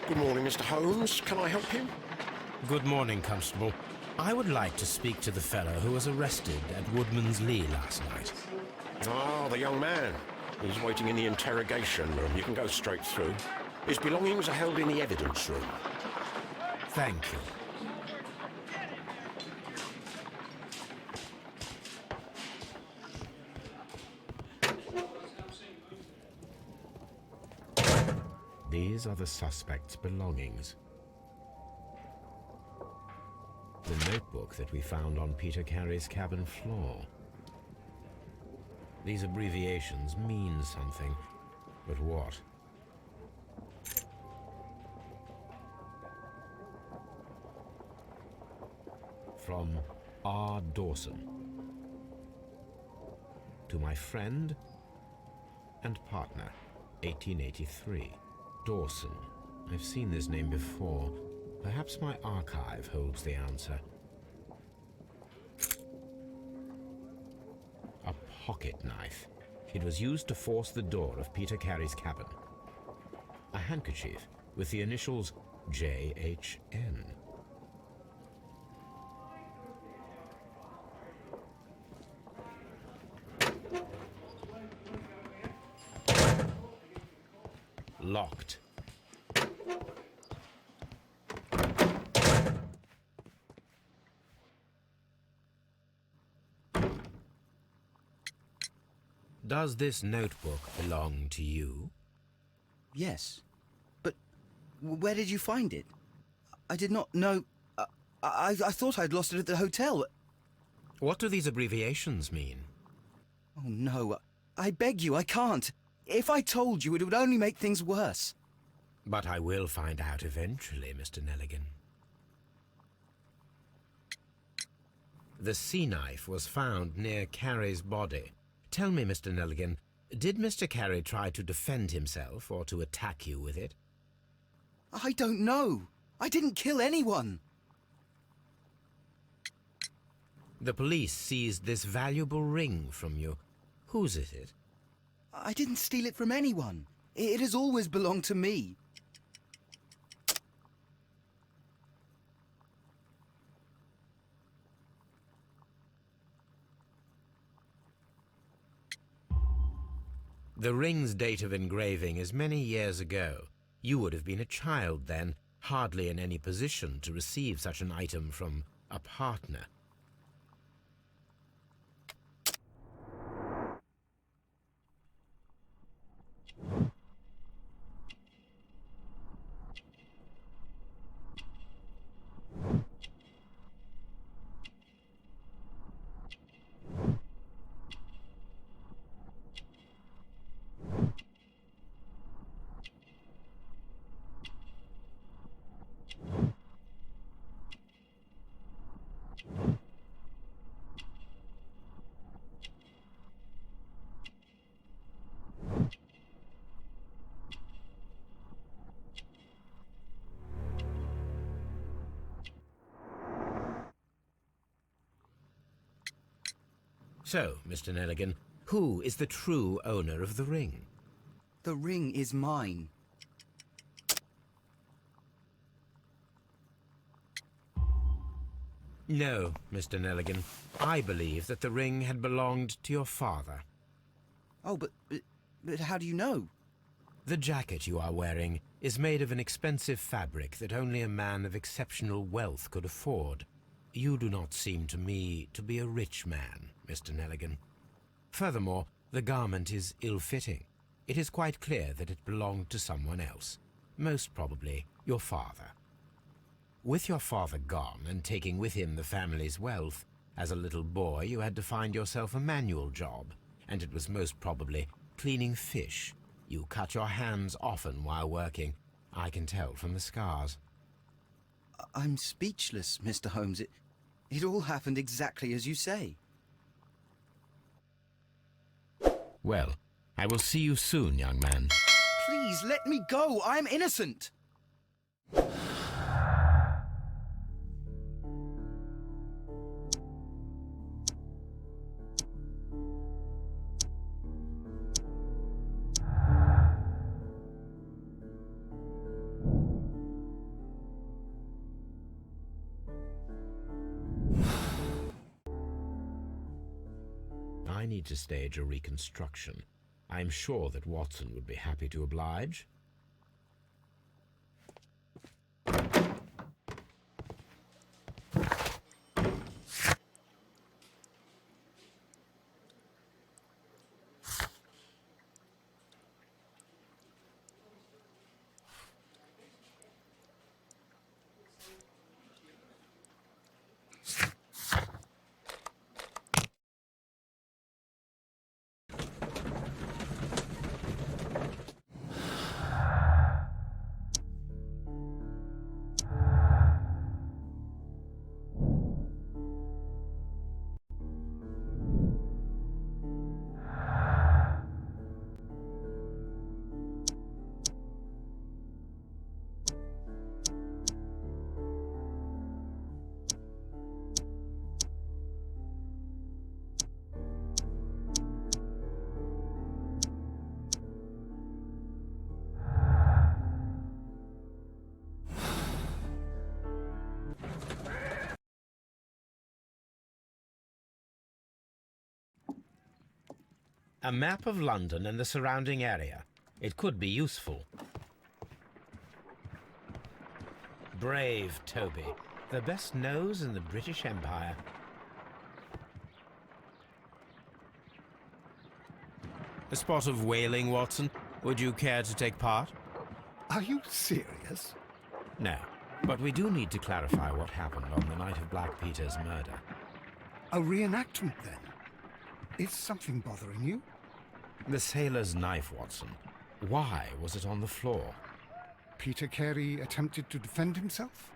Good morning, Mr. Holmes. Can I help you? Good morning, Constable. I would like to speak to the fellow who was arrested at Woodman's Lee last night. Ah, the young man. He's waiting in the interrogation room. You can go straight through. His belongings are held in the evidence room. Thank you. These are the suspect's belongings. The notebook that we found on Peter Carey's cabin floor. These abbreviations mean something, but what? From R. Dawson. To my friend and partner, 1883. Dawson. I've seen this name before. Perhaps my archive holds the answer. A pocket knife. It was used to force the door of Peter Carey's cabin. A handkerchief with the initials JHN. Locked. Does this notebook belong to you? Yes. But where did you find it? I did not know... I thought I'd lost it at the hotel. What do these abbreviations mean? Oh, no. I beg you, I can't. If I told you, it would only make things worse. But I will find out eventually, Mr. Neligan. The sea knife was found near Carey's body. Tell me, Mr. Neligan, did Mr. Carey try to defend himself or to attack you with it? I don't know. I didn't kill anyone. The police seized this valuable ring from you. Whose is it? I didn't steal it from anyone. It has always belonged to me. The ring's date of engraving is many years ago. You would have been a child then, hardly in any position to receive such an item from a partner. So, Mr. Neligan, who is the true owner of the ring? The ring is mine. No, Mr. Neligan. I believe that the ring had belonged to your father. Oh, but how do you know? The jacket you are wearing is made of an expensive fabric that only a man of exceptional wealth could afford. You do not seem to me to be a rich man, Mr. Neligan. Furthermore, the garment is ill-fitting. It is quite clear that it belonged to someone else, most probably your father. With your father gone and taking with him the family's wealth, as a little boy you had to find yourself a manual job, and it was most probably cleaning fish. You cut your hands often while working. I can tell from the scars. I'm speechless, Mr. Holmes. It all happened exactly as you say. Well, I will see you soon, young man. Please, let me go. I'm innocent. I need to stage a reconstruction. I'm sure that Watson would be happy to oblige. A map of London and the surrounding area. It could be useful. Brave Toby, the best nose in the British Empire. A spot of whaling, Watson. Would you care to take part? Are you serious? No, but we do need to clarify what happened on the night of Black Peter's murder. A reenactment, then? Is something bothering you? The sailor's knife, Watson. Why was it on the floor? Peter Carey attempted to defend himself?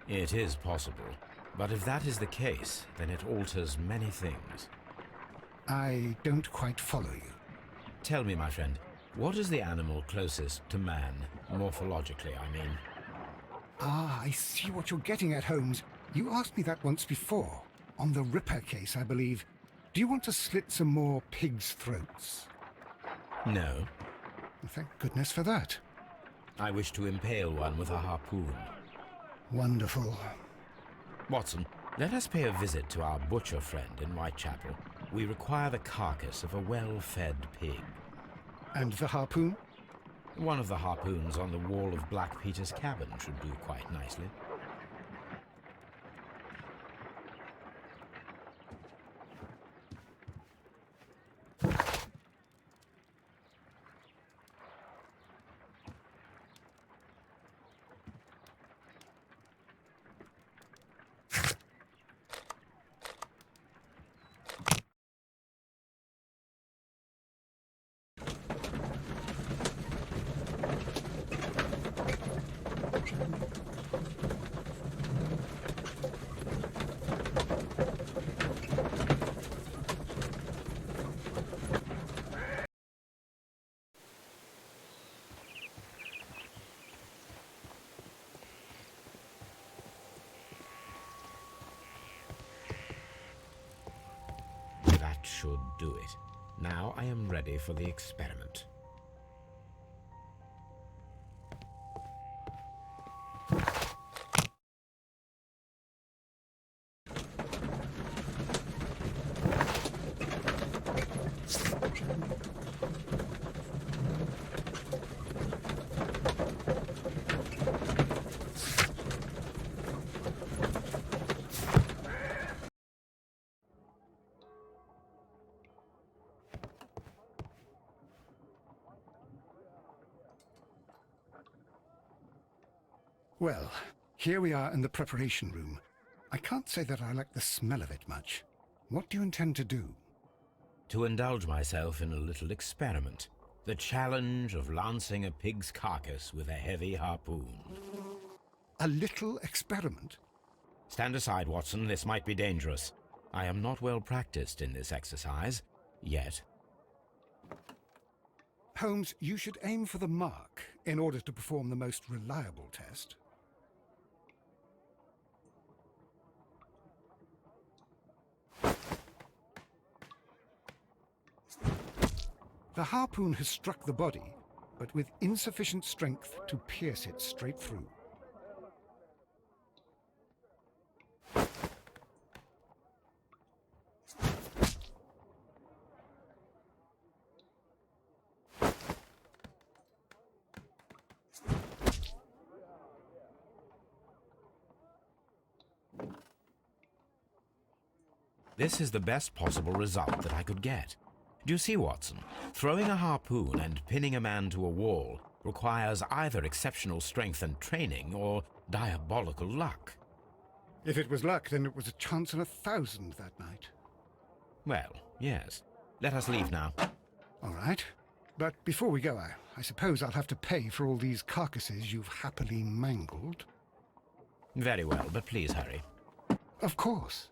It is possible. But if that is the case, then it alters many things. I don't quite follow you. Tell me, my friend, what is the animal closest to man, morphologically, I mean? Ah, I see what you're getting at, Holmes. You asked me that once before. On the Ripper case, I believe. Do you want to slit some more pigs' throats? No. Thank goodness for that. I wish to impale one with a harpoon. Wonderful. Watson, let us pay a visit to our butcher friend in Whitechapel. We require the carcass of a well-fed pig. And the harpoon? One of the harpoons on the wall of Black Peter's cabin should do quite nicely. That should do it. Now I am ready for the experiment. Well, here we are in the preparation room. I can't say that I like the smell of it much. What do you intend to do? To indulge myself in a little experiment. The challenge of lancing a pig's carcass with a heavy harpoon. A little experiment? Stand aside, Watson. This might be dangerous. I am not well practiced in this exercise, yet. Holmes, you should aim for the mark in order to perform the most reliable test. The harpoon has struck the body, but with insufficient strength to pierce it straight through. This is the best possible result that I could get. Do you see, Watson? Throwing a harpoon and pinning a man to a wall requires either exceptional strength and training or diabolical luck. If it was luck, then it was a chance in 1,000 that night. Well, yes. Let us leave now. All right. But before we go, I suppose I'll have to pay for all these carcasses you've happily mangled. Very well, but please hurry. Of course.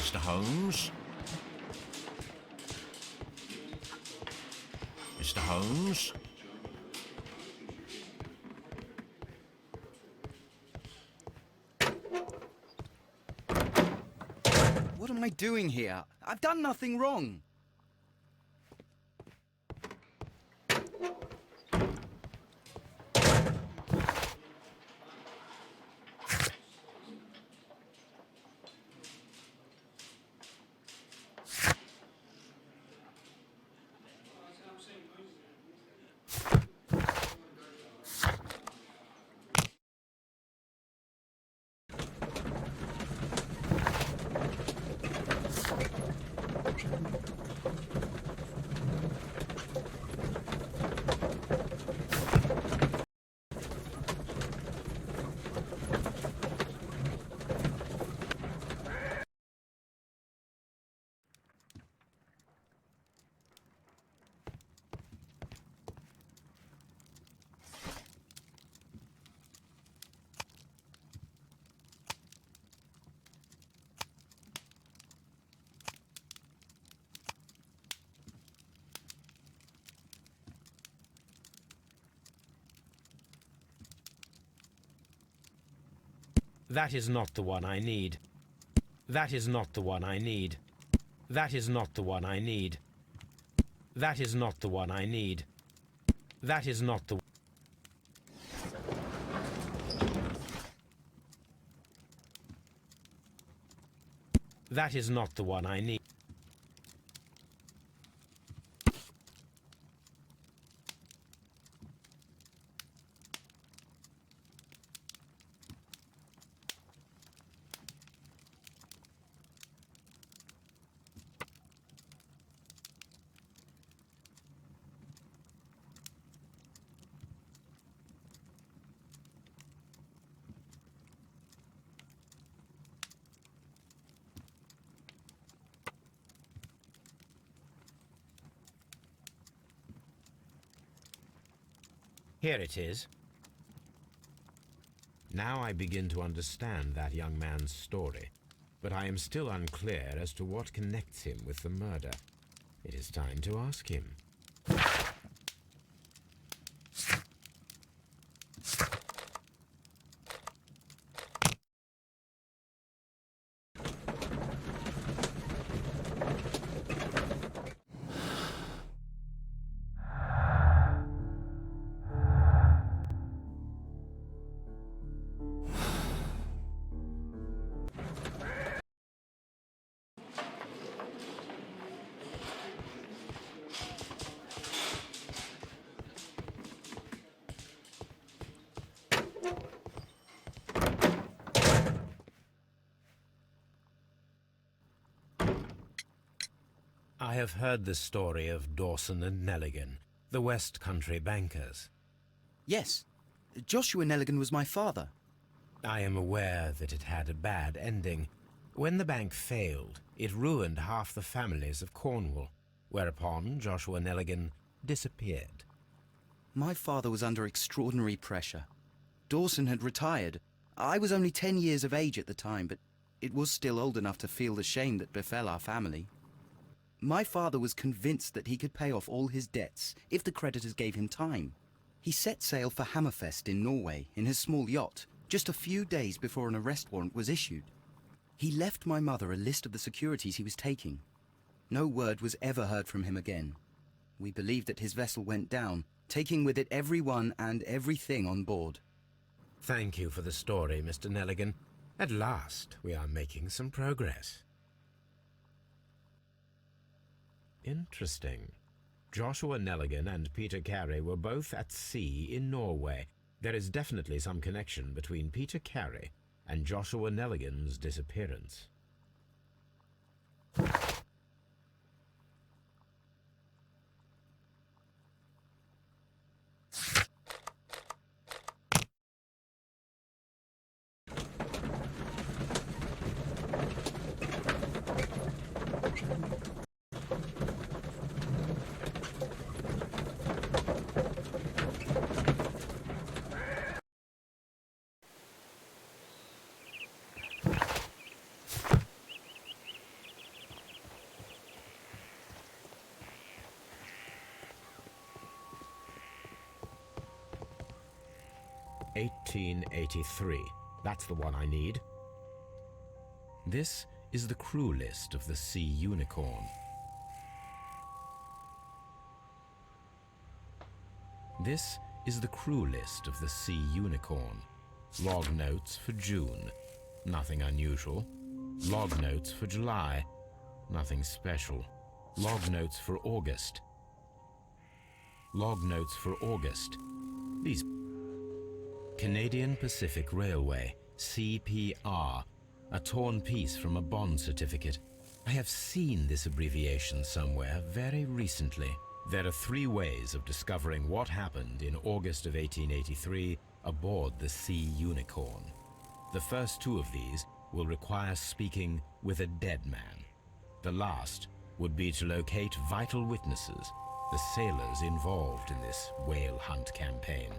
Mr. Holmes? Mr. Holmes? What am I doing here? I've done nothing wrong. That is not the one I need. That is not the one I need. That is not the one I need. That is not the one I need. That is not the... That is not the one I need. Here it is. Now I begin to understand that young man's story, but I am still unclear as to what connects him with the murder. It is time to ask him. I have heard the story of Dawson and Neligan, the West Country bankers. Yes, Joshua Neligan was my father. I am aware that it had a bad ending. When the bank failed, It ruined half the families of Cornwall, whereupon Joshua Neligan disappeared. My father was under extraordinary pressure. Dawson had retired. I was only 10 years of age at the time, but it was still old enough to feel the shame that befell our family. My father was convinced that he could pay off all his debts if the creditors gave him time. He set sail for Hammerfest in Norway in his small yacht, just a few days before an arrest warrant was issued. He left my mother a list of the securities he was taking. No word was ever heard from him again. We believe that his vessel went down, taking with it everyone and everything on board. Thank you for the story, Mr. Neligan. At last, we are making some progress. Interesting. Joshua Neligan and Peter Carey were both at sea in Norway. There is definitely some connection between Peter Carey and Joshua Neligan's disappearance. "1883. That's the one I need. This is the crew list of the Sea Unicorn. This is the crew list of the Sea Unicorn. Log notes for June. Nothing unusual. Log notes for July. Nothing special. Log notes for August. Log notes for August. These Canadian Pacific Railway, CPR, a torn piece from a bond certificate. I have seen this abbreviation somewhere very recently. There are 3 ways of discovering what happened in August of 1883 aboard the Sea Unicorn. The first 2 of these will require speaking with a dead man. The last would be to locate vital witnesses, the sailors involved in this whale hunt campaign.